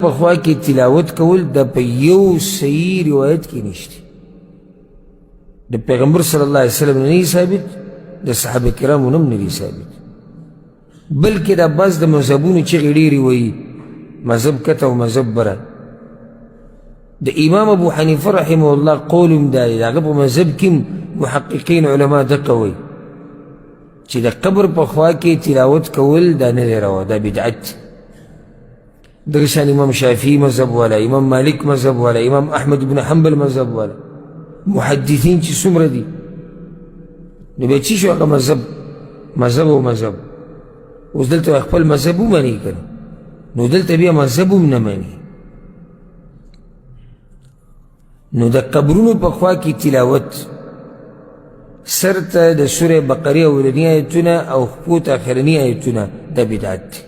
پخوا کې تلاوت کول د په یو صحیح روایت کې نشته، د پیغمبر صلی الله علیه وسلم نه ثابت، د صحابه کرامو نه نه ثابت، بلکې دا بعض د مذهبونو چغې ډېرې وایي، مذهب کته او مذهب بره. د امام ابو حنیفه رحمه الله قول هم دا دی، د هغه په مذهب کې محققین علما دقه وایي چې د قبر په خوا کې تلاوت کول دا نه دی روا، دا بدعت. دغه شان امام شافعي مذهب والا، امام مالک مذهب والا، امام احمد بن حنبل مذهب والا، محدثین چې څومره دي، نو بیا څه شو هغه مذهب او مذهب. اوس دلته خپل مذهب ومني که نه، نو دلته بیا مذهب هم نه مني. نو د قبرونو په خوا کې تلاوت سر ته د سورې بقرې اولني آیتونه او خپو ته اخرني آیتونه دا بدعت دی.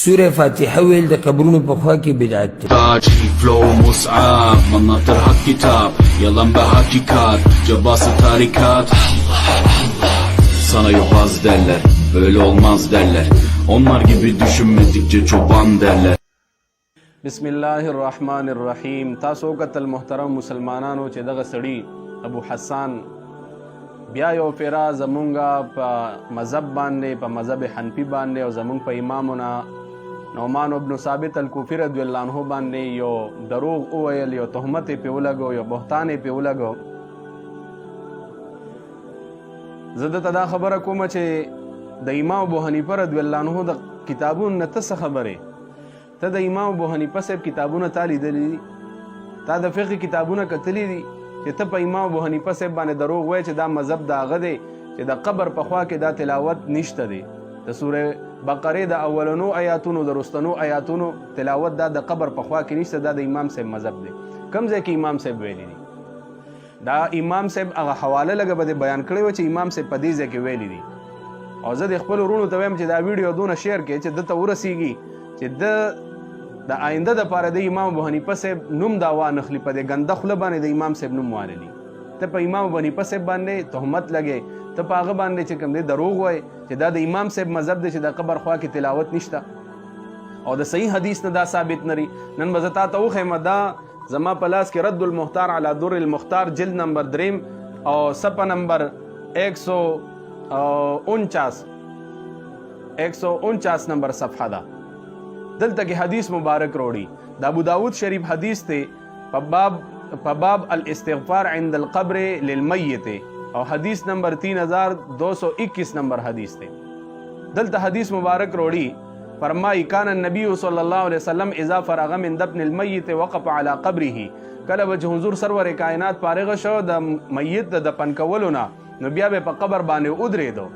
سورة فاتحة ويل ده قبرونه بخوا کې بدعت دی. تاج فلو مصعب مناطر حق كتاب yalan be hakikat cebası tarikat. Sana yobaz derler, öyle olmaz derler, onlar gibi düşünmedikçe çoban derler. बिस्मिल्लाहिर्रहमानिर्रहीम. تاسو کتل محترم مسلمانانو چې دغه سړي ابو حسان بیا یو پیرا زمونږه په مذهب باندې، په مذهب حنفي باندې او زمونږ په امامونه نعمان ابن ثابت الکوفی رضی الله عنه باندې یو دروغ وویل، یو تهمت یې پې ولګو، یو بهتان یې پې ولګو. زه دته دا خبره کوم چې د امام ابو حنیفه رضی الله عنه د کتابونو نه ته څه خبرې؟ ته د امام ابو حنیفه صاحب کتابونه تا لیدلي دي؟ تا د فقه کتابونه کتلي دي چې ته په امام ابو حنیفه صاحب باندې دروغ وایې چې دا مذهب د هغه دی چې د قبر په خوا کې دا تلاوت نشته دی؟ د سورې بقرې د اولنو آیاتونو د رستنو آیاتونو تلاوت دا د قبر په خوا کې نشته، دا د امام صاحب مذهب دی. کوم ځای کې امام صاحب ویلي دي؟ دا امام صاحب هغه حواله لږه به بیان کړی و چې امام صاحب په دې ځای کې ویلي دي. او زه د خپلو وروڼو ته وایم چې دا ویډیو دونه شیر کړي چې ده ته ورسیږي چې د آینده دپاره د امام ابو حنیفه صاحب نوم دا وانخلي، په دې ګنده خوله باندې د امام صاحب نوم وانلي. ته په امام ابو حنیفه صاحب باندې تهمت لګې، ته په هغه باندې چې کوم دی دروغ وایې چې دا د امام صاحب مذهب دی چې د قبر خوا کې تلاوت نشته او د صحیح حدیث نه دا ثابت نری. نن به زه تا ته وښیم، دا زما په لاس کې رد المختار علی در المختار جلد نمبر 3 او صفحه نمبر 149 نمبر صفحه ده. دلته کې حدیث مبارک روړي، د ابو داود شریف حدیث ته په باب الاستغفار عند القبر للمیت او حدیث نمبر 3221 نمبر حدیث ته. دلته حدیث مبارک روړي، فرمایي کان النبی صلی الله علیه وسلم اذا فرغ من دفن المیت وقف على قبره. کله به حضور سرور کائنات فارغ شو د میت د دفن کولو نه، نو بیا به په قبر باندې ودرېدو.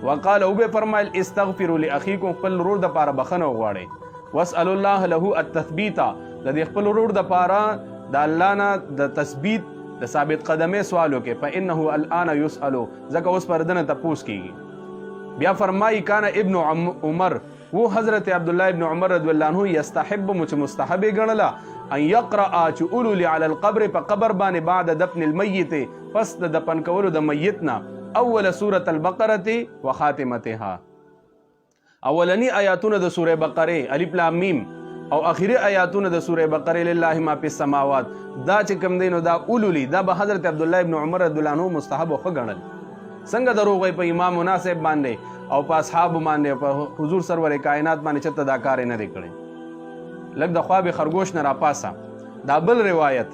وقال او به فرمایل استغفروا لاخیکم، خپل ورور د پاره بخنه وغواړئ. واسأل الله له التثبیت، د دې خپل ورور د پاره د الله نه د تثبیت د ثابت قدمه سوالو کې، فانه الان يسأل، ځکه اوس پر دنه تپوس کیږي. بیا فرمایي کان ابن عمر، وہ حضرت عبداللہ ابن عمر رضی اللہ عنہ یستحب مستحب گنلا ان یقرأ چې اولو علی القبر په قبر باندې بعد دفن المیت، پس د دفن کولو د میتنا اول سورة البقره وخاتمتها، اولنی آیاتونه د سوره بقره الف لام میم او اخری آیاتونه د سوره بقره لله ما فی السماوات، دا چې کوم دینو دا اولولی، دا به حضرت عبداللہ ابن عمر رضی الله عنه مستحب خو غنل. څنګه دروغ وي په امام مناسب باندې او په اصحاب باندې او په حضور سرور کائنات باندې چته دا کار نه دی کړی. لږ د خواب خرگوش نه را پاسه. دا بل روایت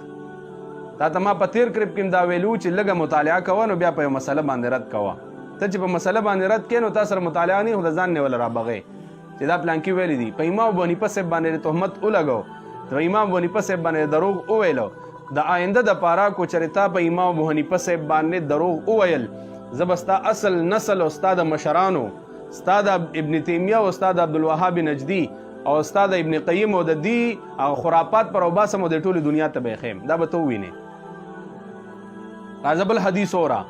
تا ته ما په تیر کریپ کې دا ویلو چې لږه مطالعه کوه نو بیا په مسله باندې رد کوه. ته چې په مسله باندې رد کړې نو تا سره مطالعه نه خو د ځان نه ول را بغې چې دا پلان کې ویلي دي. په امام ابو حنیفه صاحب باندې تهمت ولګو، ته امام ابو حنیفه صاحب باندې دروغ وویلو، د آینده د پاره کو چرتا په امام ابو حنیفه صاحب باندې دروغ وویل، زبستا اصل نسل استاد مشرانو، استاد ابن تیمیه او استاد عبدالوهاب نجدی او استاد ابن قیم او د دې خرافات پر وباسم د ټوله دنیا ته به خیم، دا به تو ویني. غازب الحدیث اورا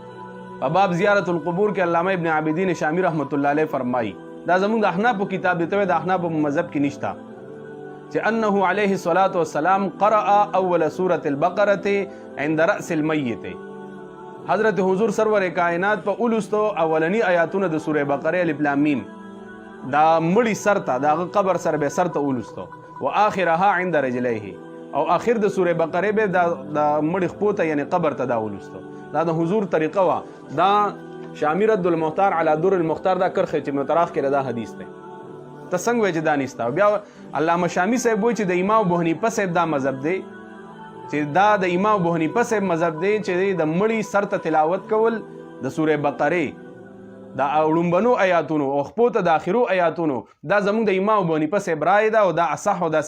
په باب زیارت القبور کې علامه ابن عابدین شامی رحمت الله علیه فرمایي، دا زموږ د احناف کتاب دی، ته د احناف مذهب کې نشتا چې انه علیه الصلاۃ والسلام قرأ اول سورة البقره عند رأس المیت. حضرت حضور سرور کائنات په اولستو اولنی آیاتونه د سوره بقره الف لام میم دا مړی سر ته د هغه قبر سره به سر ته ولوستو و آخرها عند رجلیه او آخر د سوره بقره به د مړی خپو ته یعنی قبر ته دا ولوستو. دا د حضور طریقه وا. دا شامی رد المختار علی در المختار دا کرخه چې متراخ کړه دا حدیث ته ته څنګه وجه دانستا. بیا علامه شامی صاحب وایي چې د امام ابو حنیفه صاحب دا مذهب دی چې دا د امام ابو حنیفه صاحب مذهب دی چې د مړی سر ته تلاوت کول د سوره بقره دا اړومبنو آیاتونو او خپو ته د اخرو آیاتونو دا زموږ د امام ابو حنیفه صاحب رائے ده او دا اصح او دا